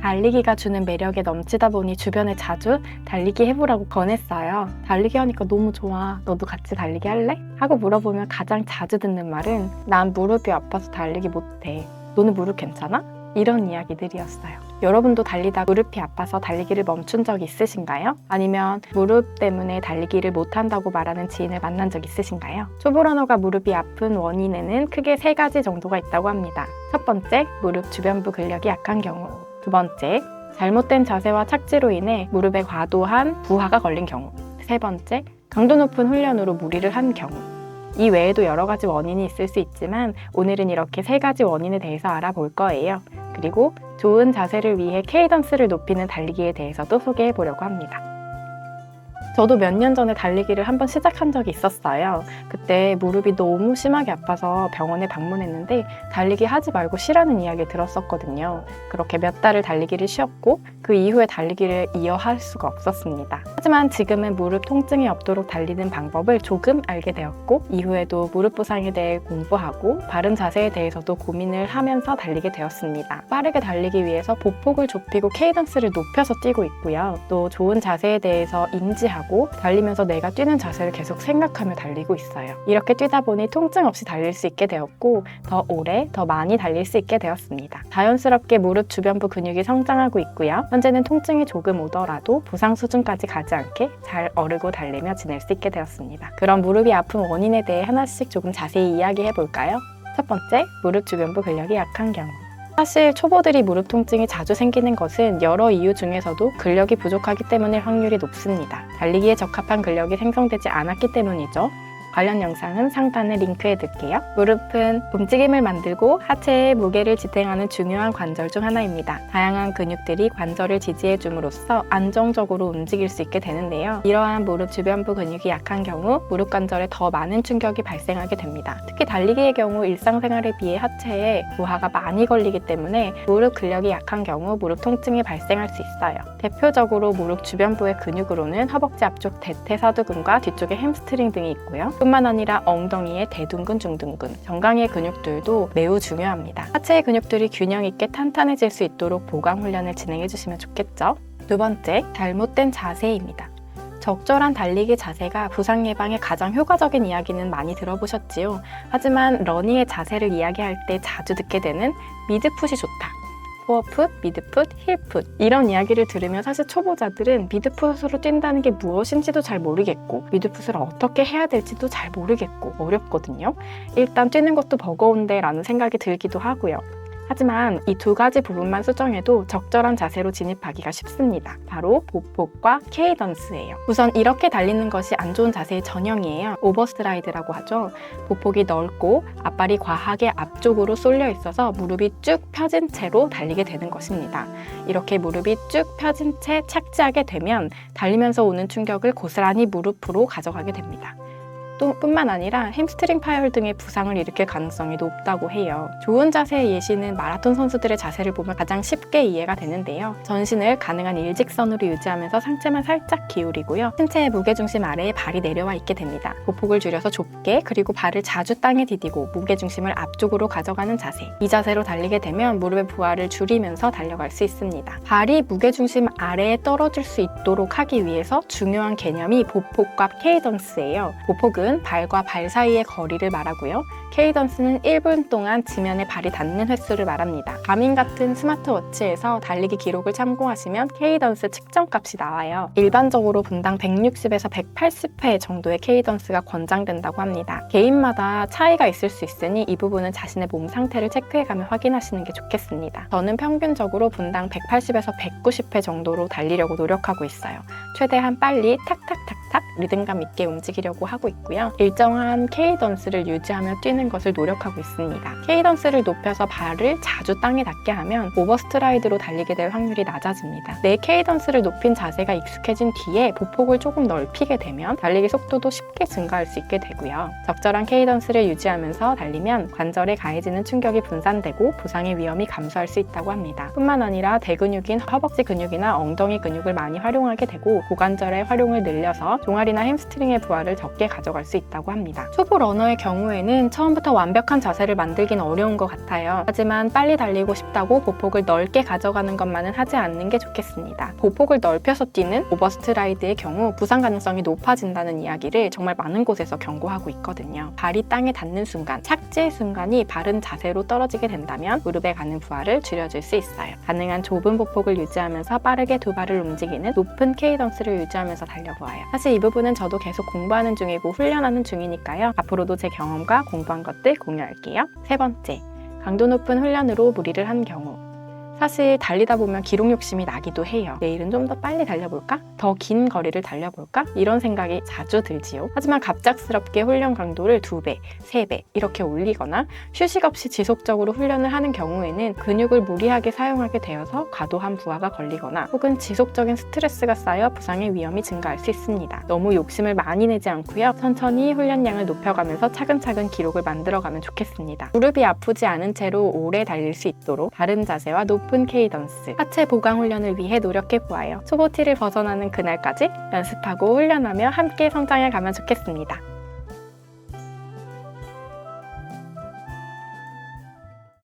달리기가 주는 매력에 넘치다 보니 주변에 자주 달리기 해보라고 권했어요. 달리기 하니까 너무 좋아. 너도 같이 달리기 할래? 하고 물어보면 가장 자주 듣는 말은 난 무릎이 아파서 달리기 못해. 너는 무릎 괜찮아? 이런 이야기들이었어요. 여러분도 달리다 무릎이 아파서 달리기를 멈춘 적 있으신가요? 아니면 무릎 때문에 달리기를 못한다고 말하는 지인을 만난 적 있으신가요? 초보 러너가 무릎이 아픈 원인에는 크게 3가지 정도가 있다고 합니다. 첫 번째, 무릎 주변부 근력이 약한 경우. 두 번째, 잘못된 자세와 착지로 인해 무릎에 과도한 부하가 걸린 경우. 세 번째, 강도 높은 훈련으로 무리를 한 경우. 이 외에도 여러 가지 원인이 있을 수 있지만 오늘은 이렇게 3가지 원인에 대해서 알아볼 거예요. 그리고 좋은 자세를 위해 케이던스를 높이는 달리기에 대해서도 소개해 보려고 합니다. 저도 몇 년 전에 달리기를 한번 시작한 적이 있었어요. 그때 무릎이 너무 심하게 아파서 병원에 방문했는데 달리기 하지 말고 쉬라는 이야기를 들었었거든요. 그렇게 몇 달을 달리기를 쉬었고 그 이후에 달리기를 이어할 수가 없었습니다. 하지만 지금은 무릎 통증이 없도록 달리는 방법을 조금 알게 되었고 이후에도 무릎 부상에 대해 공부하고 바른 자세에 대해서도 고민을 하면서 달리게 되었습니다. 빠르게 달리기 위해서 보폭을 좁히고 케이던스를 높여서 뛰고 있고요. 또 좋은 자세에 대해서 인지하고 달리면서 내가 뛰는 자세를 계속 생각하며 달리고 있어요. 이렇게 뛰다 보니 통증 없이 달릴 수 있게 되었고 더 오래, 더 많이 달릴 수 있게 되었습니다. 자연스럽게 무릎 주변부 근육이 성장하고 있고요. 현재는 통증이 조금 오더라도 부상 수준까지 가지 않게 잘 어르고 달리며 지낼 수 있게 되었습니다. 그럼 무릎이 아픈 원인에 대해 하나씩 조금 자세히 이야기해 볼까요? 첫 번째, 무릎 주변부 근력이 약한 경우. 사실 초보들이 무릎 통증이 자주 생기는 것은 여러 이유 중에서도 근력이 부족하기 때문일 확률이 높습니다. 달리기에 적합한 근력이 생성되지 않았기 때문이죠. 관련 영상은 상단에 링크해 둘게요. 무릎은 움직임을 만들고 하체에 무게를 지탱하는 중요한 관절 중 하나입니다. 다양한 근육들이 관절을 지지해 줌으로써 안정적으로 움직일 수 있게 되는데요. 이러한 무릎 주변부 근육이 약한 경우 무릎 관절에 더 많은 충격이 발생하게 됩니다. 특히 달리기의 경우 일상생활에 비해 하체에 부하가 많이 걸리기 때문에 무릎 근력이 약한 경우 무릎 통증이 발생할 수 있어요. 대표적으로 무릎 주변부의 근육으로는 허벅지 앞쪽 대퇴사두근과 뒤쪽에 햄스트링 등이 있고요. 뿐만 아니라 엉덩이의 대둔근, 중둔근, 정강이의 근육들도 매우 중요합니다. 하체의 근육들이 균형 있게 탄탄해질 수 있도록 보강 훈련을 진행해 주시면 좋겠죠. 두 번째, 잘못된 자세입니다. 적절한 달리기 자세가 부상 예방에 가장 효과적인 이야기는 많이 들어보셨지요. 하지만 러닝의 자세를 이야기할 때 자주 듣게 되는 미드풋이 좋다. 포어풋, 미드풋, 힐풋 이런 이야기를 들으면 사실 초보자들은 미드풋으로 뛴다는 게 무엇인지도 잘 모르겠고 미드풋을 어떻게 해야 될지도 잘 모르겠고 어렵거든요. 일단 뛰는 것도 버거운데 라는 생각이 들기도 하고요. 하지만 이 2가지 부분만 수정해도 적절한 자세로 진입하기가 쉽습니다. 바로 보폭과 케이던스예요. 우선 이렇게 달리는 것이 안 좋은 자세의 전형이에요. 오버스트라이드라고 하죠. 보폭이 넓고 앞발이 과하게 앞쪽으로 쏠려 있어서 무릎이 쭉 펴진 채로 달리게 되는 것입니다. 이렇게 무릎이 쭉 펴진 채 착지하게 되면 달리면서 오는 충격을 고스란히 무릎으로 가져가게 됩니다. 또 뿐만 아니라 햄스트링 파열 등의 부상을 일으킬 가능성이 높다고 해요. 좋은 자세의 예시는 마라톤 선수들의 자세를 보면 가장 쉽게 이해가 되는데요. 전신을 가능한 일직선으로 유지하면서 상체만 살짝 기울이고요. 신체의 무게중심 아래에 발이 내려와 있게 됩니다. 보폭을 줄여서 좁게 그리고 발을 자주 땅에 디디고 무게중심을 앞쪽으로 가져가는 자세. 이 자세로 달리게 되면 무릎의 부하를 줄이면서 달려갈 수 있습니다. 발이 무게중심 아래에 떨어질 수 있도록 하기 위해서 중요한 개념이 보폭과 케이던스예요. 보폭은 발과 발 사이의 거리를 말하고요. 케이던스는 1분 동안 지면에 발이 닿는 횟수를 말합니다. 가민 같은 스마트워치에서 달리기 기록을 참고하시면 케이던스 측정값이 나와요. 일반적으로 분당 160에서 180회 정도의 케이던스가 권장된다고 합니다. 개인마다 차이가 있을 수 있으니 이 부분은 자신의 몸 상태를 체크해가며 확인하시는 게 좋겠습니다. 저는 평균적으로 분당 180에서 190회 정도로 달리려고 노력하고 있어요. 최대한 빨리 탁탁탁탁 리듬감 있게 움직이려고 하고 있고요. 일정한 케이던스를 유지하며 뛰는 것을 노력하고 있습니다. 케이던스를 높여서 발을 자주 땅에 닿게 하면 오버스트라이드로 달리게 될 확률이 낮아집니다. 내 케이던스를 높인 자세가 익숙해진 뒤에 보폭을 조금 넓히게 되면 달리기 속도도 쉽게 증가할 수 있게 되고요. 적절한 케이던스를 유지하면서 달리면 관절에 가해지는 충격이 분산되고 부상의 위험이 감소할 수 있다고 합니다. 뿐만 아니라 대근육인 허벅지 근육이나 엉덩이 근육을 많이 활용하게 되고 고관절의 활용을 늘려서 종아리나 햄스트링의 부하를 적게 가져갈 수 있다고 합니다. 초보 러너의 경우에는 처음부터 완벽한 자세를 만들긴 어려운 것 같아요. 하지만 빨리 달리고 싶다고 보폭을 넓게 가져가는 것만은 하지 않는 게 좋겠습니다. 보폭을 넓혀서 뛰는 오버스트라이드의 경우 부상 가능성이 높아진다는 이야기를 정말 많은 곳에서 경고하고 있거든요. 발이 땅에 닿는 순간, 착지의 순간이 바른 자세로 떨어지게 된다면 무릎에 가는 부하를 줄여줄 수 있어요. 가능한 좁은 보폭을 유지하면서 빠르게 두 발을 움직이는 높은 케이던스를 유지하면서 달려보아요. 사실 이 부분은 저도 계속 공부하는 중이고 훈련하는 중이니까요. 앞으로도 제 경험과 공부한 것들 공유할게요. 세 번째, 강도 높은 훈련으로 무리를 한 경우. 사실 달리다 보면 기록 욕심이 나기도 해요. 내일은 좀 더 빨리 달려볼까? 더 긴 거리를 달려볼까? 이런 생각이 자주 들지요. 하지만 갑작스럽게 훈련 강도를 2배, 3배 이렇게 올리거나 휴식 없이 지속적으로 훈련을 하는 경우에는 근육을 무리하게 사용하게 되어서 과도한 부하가 걸리거나 혹은 지속적인 스트레스가 쌓여 부상의 위험이 증가할 수 있습니다. 너무 욕심을 많이 내지 않고요. 천천히 훈련량을 높여가면서 차근차근 기록을 만들어가면 좋겠습니다. 무릎이 아프지 않은 채로 오래 달릴 수 있도록 바른 자세와 높은 케이던스, 하체 보강 훈련을 위해 노력해보아요. 초보 티를 벗어나는 그날까지 연습하고 훈련하며 함께 성장해 가면 좋겠습니다.